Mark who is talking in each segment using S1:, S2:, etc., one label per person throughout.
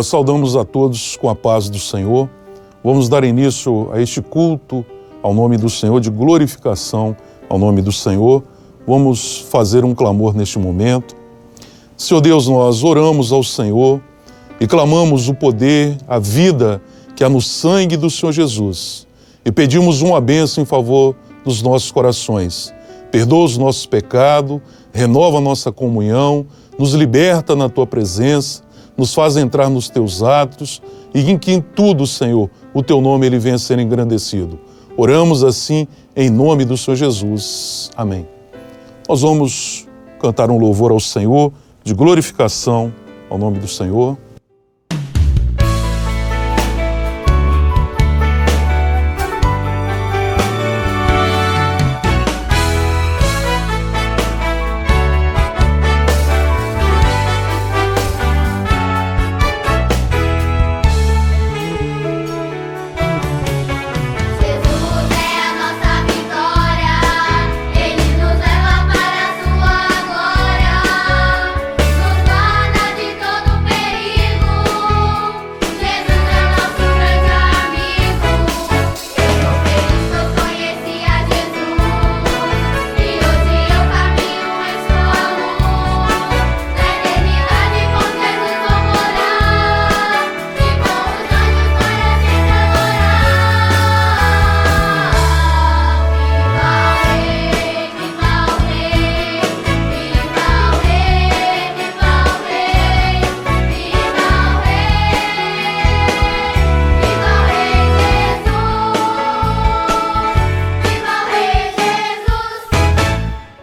S1: Nós saudamos a todos com a paz do Senhor. Vamos dar início a este culto ao nome do Senhor, de glorificação ao nome do Senhor. Vamos fazer um clamor neste momento. Senhor Deus, nós oramos ao Senhor e clamamos o poder, a vida que há no sangue do Senhor Jesus. E pedimos uma bênção em favor dos nossos corações. Perdoa os nossos pecados, renova a nossa comunhão, nos liberta na Tua presença, nos faz entrar nos Teus atos e em que em tudo, Senhor, o Teu nome ele venha a ser engrandecido. Oramos assim em nome do Senhor Jesus. Amém. Nós vamos cantar um louvor ao Senhor, de glorificação ao nome do Senhor.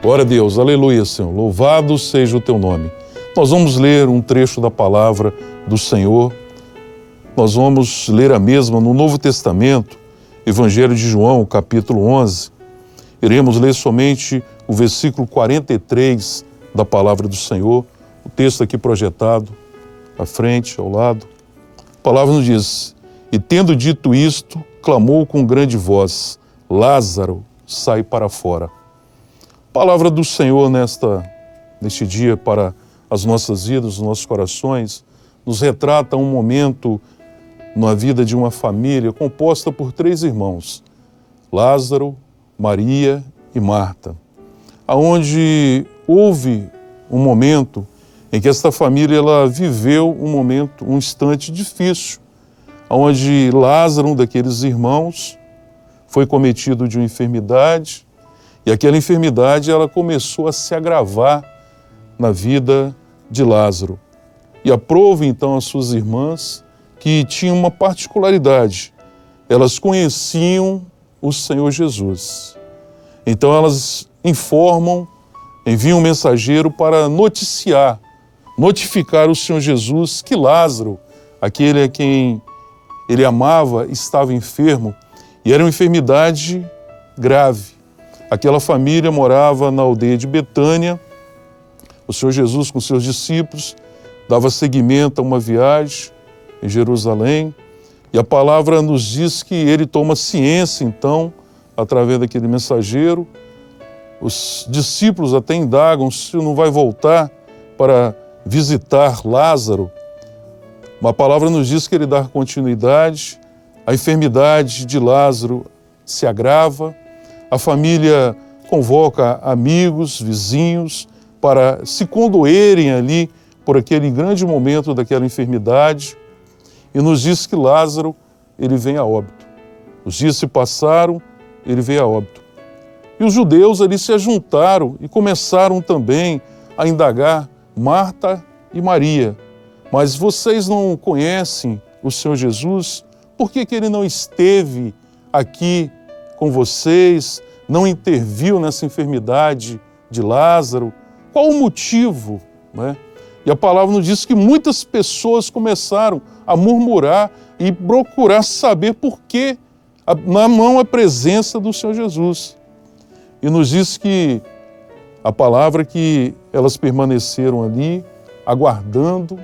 S1: Glória a Deus, aleluia, Senhor, louvado seja o Teu nome. Nós vamos ler um trecho da palavra do Senhor, nós vamos ler a mesma no Novo Testamento, Evangelho de João, capítulo 11. Iremos ler somente o versículo 43 da palavra do Senhor, o texto aqui projetado à frente, ao lado. A palavra nos diz: e tendo dito isto, clamou com grande voz: Lázaro, sai para fora. Palavra do Senhor neste dia para as nossas vidas, os nossos corações, nos retrata um momento na vida de uma família composta por 3 irmãos, Lázaro, Maria e Marta, aonde houve um momento em que esta família ela viveu um instante difícil, onde Lázaro, um daqueles irmãos, foi cometido de uma enfermidade. E aquela enfermidade ela começou a se agravar na vida de Lázaro. E aprove então as suas irmãs que tinham uma particularidade. Elas conheciam o Senhor Jesus. Então elas enviam um mensageiro para notificar o Senhor Jesus que Lázaro, aquele a quem ele amava, estava enfermo e era uma enfermidade grave. Aquela família morava na aldeia de Betânia. O Senhor Jesus, com seus discípulos, dava seguimento a uma viagem em Jerusalém. E a palavra nos diz que ele toma ciência, então, através daquele mensageiro. Os discípulos até indagam se não vai voltar para visitar Lázaro. Uma palavra nos diz que ele dá continuidade. A enfermidade de Lázaro se agrava. A família convoca amigos, vizinhos, para se condoerem ali por aquele grande momento daquela enfermidade. E nos diz que Lázaro, ele vem a óbito. Os dias se passaram, ele veio a óbito. E os judeus ali se ajuntaram e começaram também a indagar Marta e Maria. Mas vocês não conhecem o Senhor Jesus? Por que ele não esteve aqui com vocês, não interviu nessa enfermidade de Lázaro? Qual o motivo? Né? E a palavra nos diz que muitas pessoas começaram a murmurar e procurar saber por que na mão a presença do Senhor Jesus. E nos diz que a palavra que elas permaneceram ali, aguardando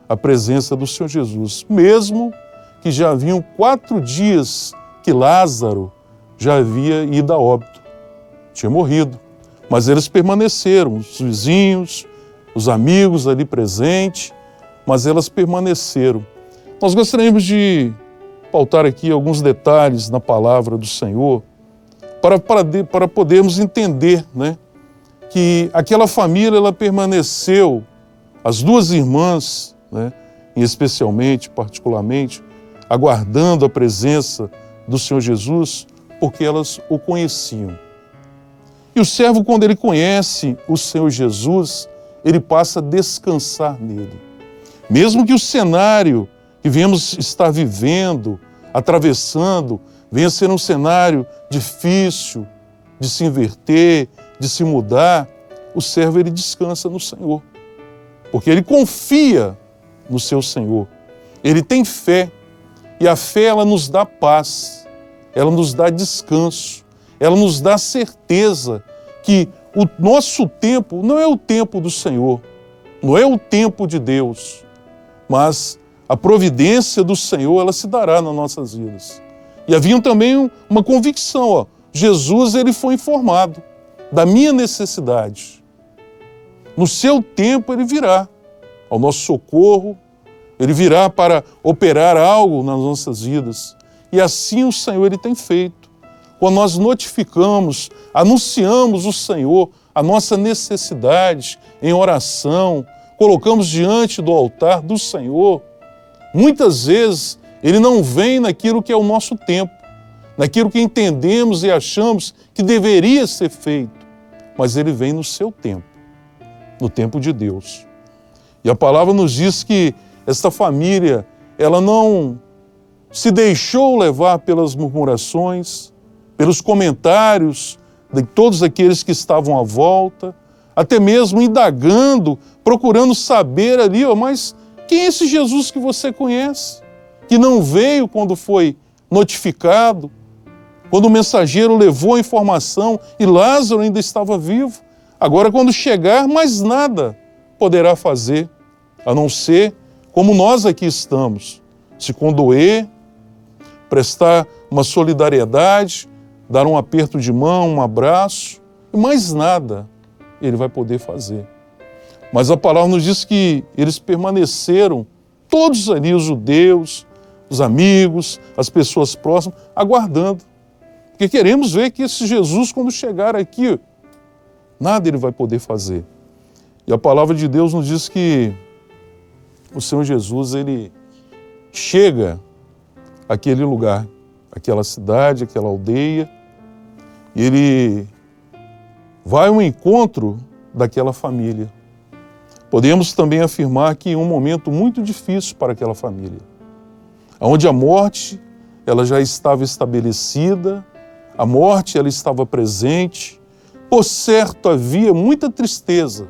S1: a presença do Senhor Jesus, mesmo que já haviam 4 dias que Lázaro já havia ido a óbito, tinha morrido. Mas eles permaneceram, os vizinhos, os amigos ali presentes, mas elas permaneceram. Nós gostaríamos de pautar aqui alguns detalhes na palavra do Senhor para podermos entender, né, que aquela família ela permaneceu, as duas irmãs, né, especialmente, particularmente, aguardando a presença do Senhor Jesus, porque elas o conheciam. E o servo, quando ele conhece o Senhor Jesus, ele passa a descansar nele. Mesmo que o cenário que viemos estar vivendo, atravessando, venha ser um cenário difícil de se inverter, de se mudar, o servo ele descansa no Senhor, porque ele confia no seu Senhor. Ele tem fé, e a fé ela nos dá paz, ela nos dá descanso, ela nos dá certeza que o nosso tempo não é o tempo do Senhor, não é o tempo de Deus, mas a providência do Senhor ela se dará nas nossas vidas. E havia também uma convicção, Jesus ele foi informado da minha necessidade. No seu tempo ele virá ao nosso socorro, ele virá para operar algo nas nossas vidas. E assim o Senhor ele tem feito. Quando nós notificamos, anunciamos o Senhor, a nossa necessidade em oração, colocamos diante do altar do Senhor, muitas vezes ele não vem naquilo que é o nosso tempo, naquilo que entendemos e achamos que deveria ser feito, mas ele vem no seu tempo, no tempo de Deus. E a palavra nos diz que esta família, ela não se deixou levar pelas murmurações, pelos comentários de todos aqueles que estavam à volta, até mesmo indagando, procurando saber ali, mas quem é esse Jesus que você conhece? Que não veio quando foi notificado, quando o mensageiro levou a informação e Lázaro ainda estava vivo. Agora, quando chegar, mais nada poderá fazer, a não ser como nós aqui estamos, se condoer, prestar uma solidariedade, dar um aperto de mão, um abraço, e mais nada ele vai poder fazer. Mas a palavra nos diz que eles permaneceram, todos ali, os judeus, os amigos, as pessoas próximas, aguardando. Porque queremos ver que esse Jesus, quando chegar aqui, nada ele vai poder fazer. E a palavra de Deus nos diz que o Senhor Jesus, ele chega àquele lugar, aquela cidade, aquela aldeia, e ele vai ao encontro daquela família. Podemos também afirmar que um momento muito difícil para aquela família, onde a morte ela já estava estabelecida, a morte ela estava presente, por certo havia muita tristeza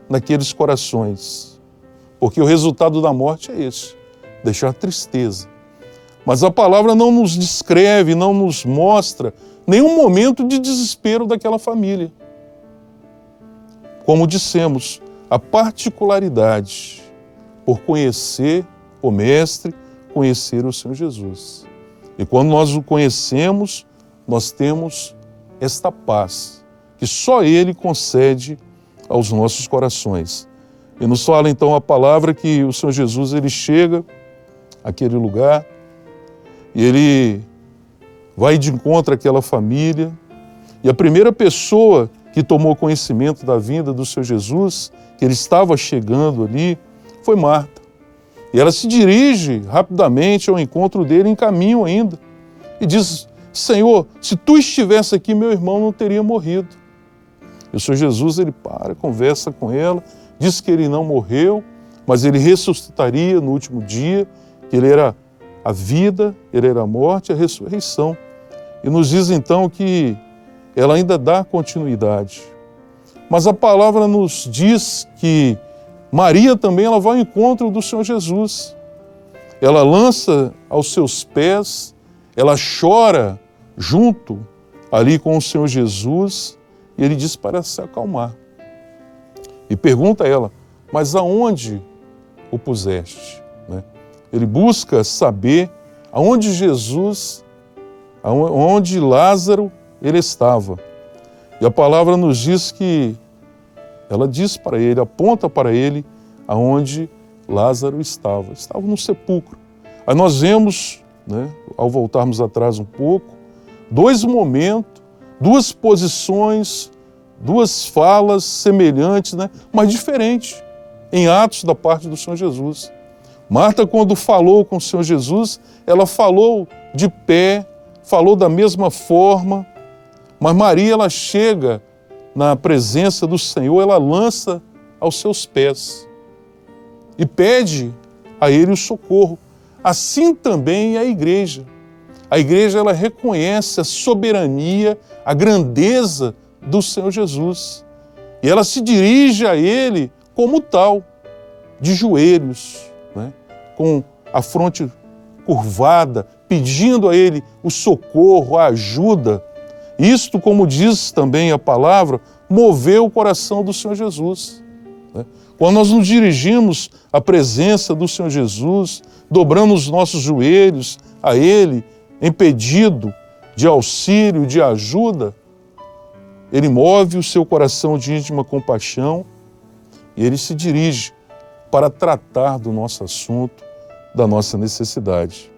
S1: naqueles corações, porque o resultado da morte é esse, deixar tristeza. Mas a palavra não nos descreve, não nos mostra nenhum momento de desespero daquela família. Como dissemos, a particularidade por conhecer o Mestre, conhecer o Senhor Jesus. E quando nós o conhecemos, nós temos esta paz que só Ele concede aos nossos corações. E nos fala então a palavra que o Senhor Jesus ele chega àquele lugar e ele vai de encontro àquela família. E a primeira pessoa que tomou conhecimento da vinda do Senhor Jesus, que ele estava chegando ali, foi Marta. E ela se dirige rapidamente ao encontro dele, em caminho ainda, e diz: Senhor, se tu estivesse aqui, meu irmão não teria morrido. E o Senhor Jesus, ele para, conversa com ela, diz que ele não morreu, mas ele ressuscitaria no último dia, que ele era a vida, ele era a morte e a ressurreição. E nos diz então que ela ainda dá continuidade. Mas a palavra nos diz que Maria também ela vai ao encontro do Senhor Jesus. Ela lança aos seus pés, ela chora junto ali com o Senhor Jesus e ele diz para se acalmar. E pergunta a ela, mas aonde o puseste? Né? Ele busca saber aonde Jesus, aonde Lázaro ele estava. E a palavra nos diz que ela diz para ele, aponta para ele aonde Lázaro estava no sepulcro. Aí nós vemos, ao voltarmos atrás um pouco, dois momentos, duas posições, duas falas semelhantes, mas diferentes, em atos da parte do Senhor Jesus. Marta, quando falou com o Senhor Jesus, ela falou de pé, falou da mesma forma, mas Maria, ela chega na presença do Senhor, ela lança aos seus pés e pede a Ele o socorro. Assim também é a igreja. A igreja, ela reconhece a soberania, a grandeza do Senhor Jesus. E ela se dirige a Ele como tal, de joelhos, com a fronte curvada, pedindo a Ele o socorro, a ajuda. Isto, como diz também a palavra, moveu o coração do Senhor Jesus. Quando nós nos dirigimos à presença do Senhor Jesus, dobrando os nossos joelhos a Ele, em pedido de auxílio, de ajuda, Ele move o seu coração de íntima compaixão e Ele se dirige para tratar do nosso assunto, da nossa necessidade.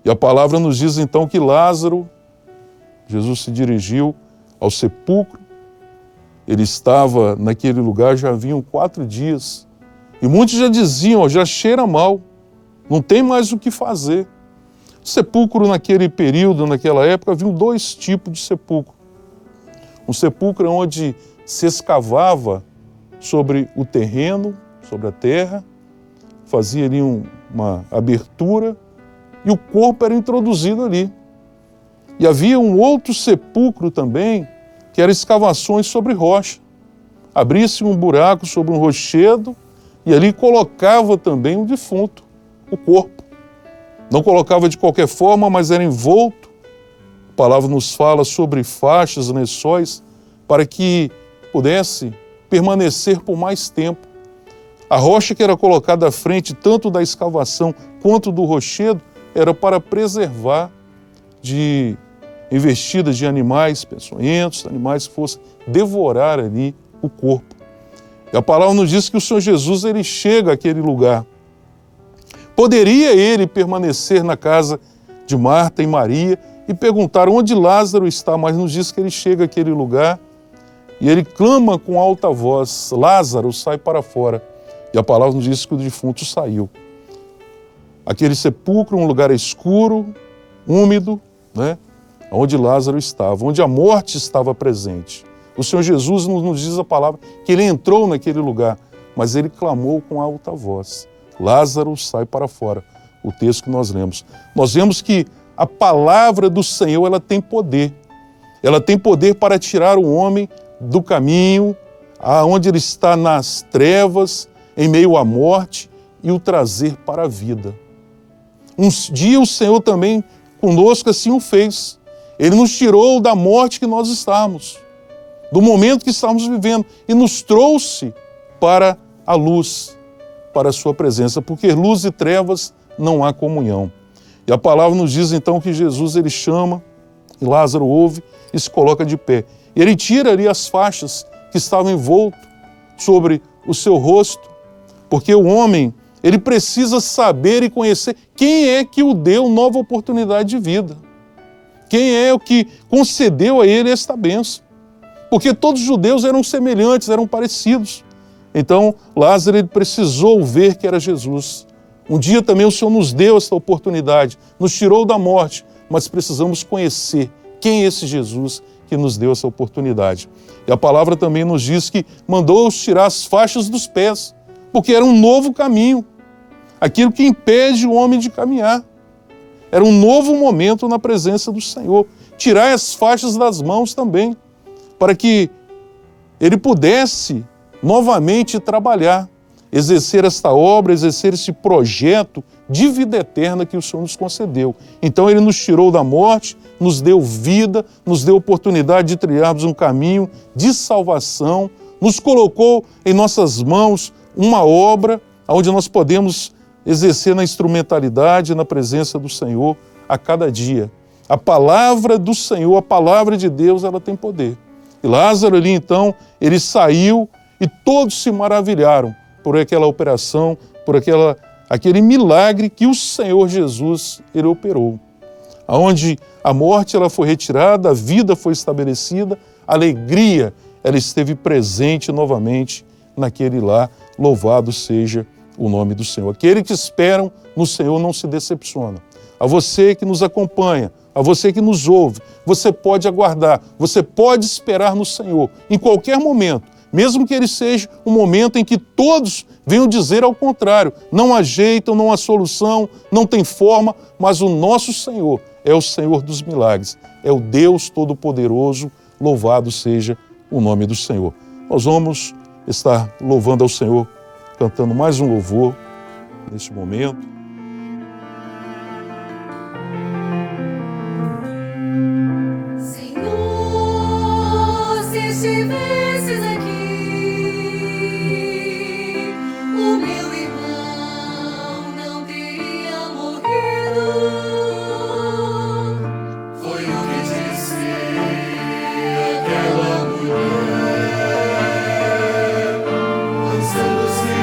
S1: E a palavra nos diz então que Lázaro, Jesus se dirigiu ao sepulcro, ele estava naquele lugar já haviam 4 dias. E muitos já diziam, já cheira mal, não tem mais o que fazer. Sepulcro naquele período, naquela época, havia 2 tipos de sepulcro. Um sepulcro onde se escavava sobre o terreno, sobre a terra, fazia ali uma abertura e o corpo era introduzido ali. E havia um outro sepulcro também, que era escavações sobre rocha. Abria-se um buraco sobre um rochedo e ali colocava também o defunto, o corpo. Não colocava de qualquer forma, mas era envolto. A palavra nos fala sobre faixas, lençóis, para que pudesse permanecer por mais tempo. A rocha que era colocada à frente, tanto da escavação quanto do rochedo, era para preservar de investidas de animais peçonhentos, animais que fossem devorar ali o corpo. E a palavra nos diz que o Senhor Jesus, ele chega àquele lugar. Poderia ele permanecer na casa de Marta e Maria e perguntar onde Lázaro está, mas nos diz que ele chega àquele lugar e ele clama com alta voz, Lázaro, sai para fora. E a palavra nos diz que o defunto saiu. Aquele sepulcro, um lugar escuro, úmido, onde Lázaro estava, onde a morte estava presente. O Senhor Jesus nos diz a palavra que ele entrou naquele lugar, mas ele clamou com alta voz, Lázaro, sai para fora. O texto que nós lemos. Nós vemos que a palavra do Senhor, ela tem poder. Ela tem poder para tirar o homem do caminho, aonde ele está nas trevas, em meio à morte, e o trazer para a vida. Um dia o Senhor também conosco assim o fez. Ele nos tirou da morte que nós estávamos, do momento que estávamos vivendo, e nos trouxe para a luz, para a sua presença, porque luz e trevas não há comunhão. E a palavra nos diz então que Jesus, ele chama, e Lázaro ouve e se coloca de pé. E ele tira ali as faixas que estavam envoltas sobre o seu rosto, porque o homem, ele precisa saber e conhecer quem é que o deu nova oportunidade de vida. Quem é o que concedeu a ele esta bênção. Porque todos os judeus eram semelhantes, eram parecidos. Então, Lázaro, ele precisou ver que era Jesus. Um dia também o Senhor nos deu esta oportunidade, nos tirou da morte, mas precisamos conhecer quem é esse Jesus que nos deu essa oportunidade. E a palavra também nos diz que mandou-os tirar as faixas dos pés, porque era um novo caminho, aquilo que impede o homem de caminhar. Era um novo momento na presença do Senhor. Tirar as faixas das mãos também, para que ele pudesse novamente trabalhar, exercer esta obra, exercer esse projeto de vida eterna que o Senhor nos concedeu. Então ele nos tirou da morte, nos deu vida, nos deu oportunidade de trilharmos um caminho de salvação, nos colocou em nossas mãos uma obra onde nós podemos exercer na instrumentalidade, na presença do Senhor a cada dia. A palavra do Senhor, a palavra de Deus, ela tem poder. E Lázaro ali então, ele saiu e todos se maravilharam por aquela operação por aquele milagre que o Senhor Jesus ele operou. Onde a morte ela foi retirada, a vida foi estabelecida, a alegria ela esteve presente novamente naquele lar. Louvado seja o nome do Senhor. Aqueles que esperam no Senhor não se decepcionam. A você que nos acompanha, a você que nos ouve, você pode aguardar, você pode esperar no Senhor em qualquer momento, mesmo que ele seja um momento em que todos venham dizer ao contrário, não há jeito, não há solução, não tem forma, mas o nosso Senhor é o Senhor dos milagres, é o Deus Todo-Poderoso, louvado seja o nome do Senhor. Nós vamos estar louvando ao Senhor, cantando mais um louvor neste momento.
S2: Senhor, se estivesses aqui, o meu irmão não teria morrido. Foi o que disse aquela mulher, lançando-se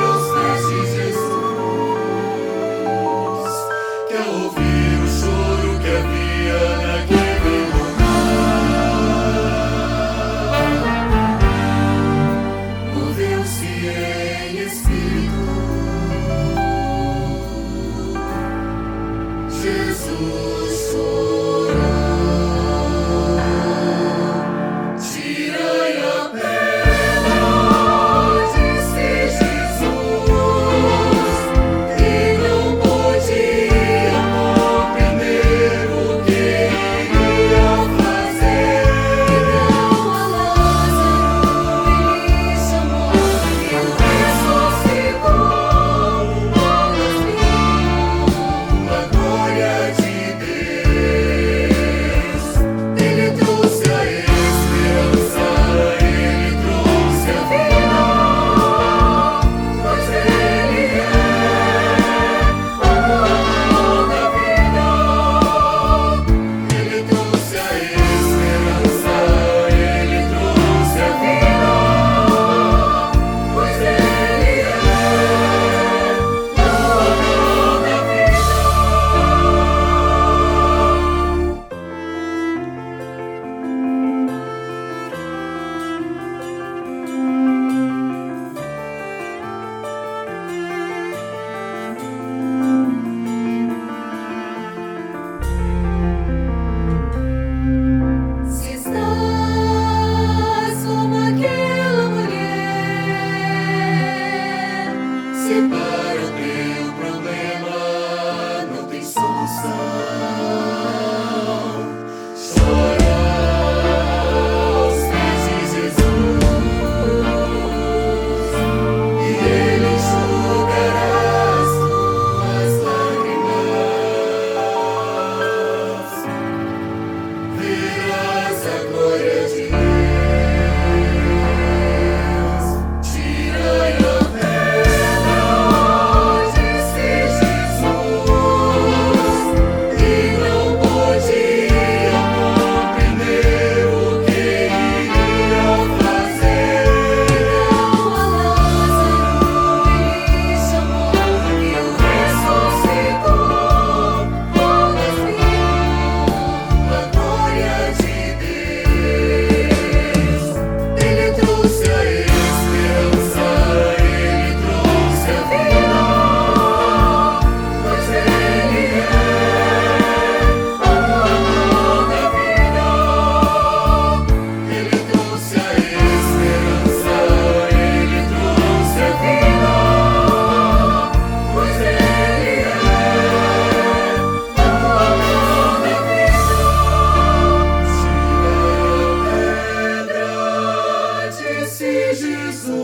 S2: aos pés de Jesus, que ao ouvir o choro que havia naquele lugar, moveu-se em espírito. Jesus chorou. Tirai a pedra, disse Jesus, e não podia compreender o que iria fazer. Então a Lázaro ele chamou e o ressuscitou. Todos viram a glória de Deus. Ele trouxe a esperança, ele trouxe a vida, pois ele é o amor da vida. Ele trouxe a esperança, ele trouxe a vida, pois ele é o amor da vida. Se estás como aquela mulher, se para o teu problema não tem solução, chora aos pés de Jesus e ele enxugará as tuas lágrimas. Verás a glória de Deus. Tirai a pedra, disse Jesus, e não podia compreender o que iria fazer. Então a Lázaro ele chamou e o ressuscitou. Todos viram a glória de Deus. Ele trouxe a esperança, ele trouxe a vida, pois ele é o amor da vida. Ele trouxe a esperança, ele trouxe a vida, pois ele é o amor da vida. Tirai a pedra, disse Jesus,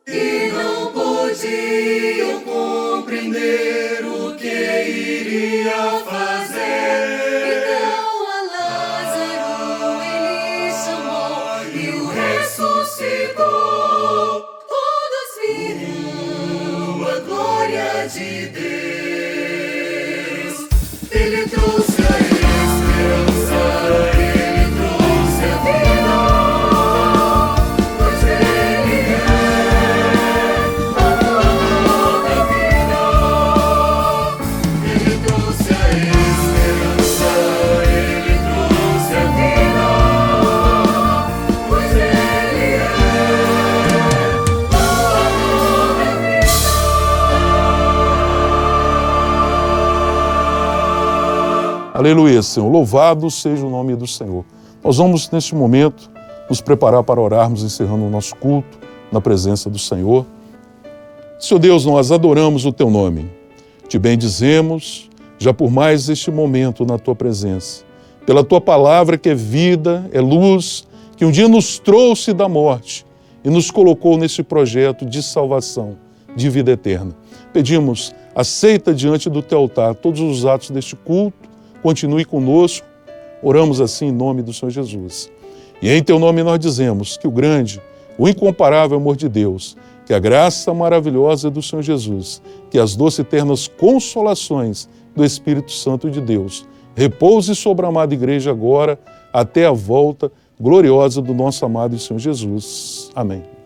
S2: e não podiam compreender o que iria fazer. Então a Lázaro ele chamou e o ressuscitou. Todos viram a glória de Deus. Ele trouxe a esperança, ele trouxe a vida, pois ele é
S1: Aleluia, Senhor. Louvado seja o nome do Senhor. Nós vamos, neste momento, nos preparar para orarmos, encerrando o nosso culto na presença do Senhor. Senhor Deus, nós adoramos o Teu nome. Te bendizemos, já por mais este momento na Tua presença. Pela Tua palavra que é vida, é luz, que um dia nos trouxe da morte e nos colocou nesse projeto de salvação, de vida eterna. Pedimos, aceita diante do Teu altar todos os atos deste culto, continue conosco. Oramos assim em nome do Senhor Jesus. E em Teu nome nós dizemos que o grande, o incomparável amor de Deus, que a graça maravilhosa do Senhor Jesus, que as doces e eternas consolações do Espírito Santo de Deus repouse sobre a amada igreja agora, até a volta gloriosa do nosso amado Senhor Jesus. Amém.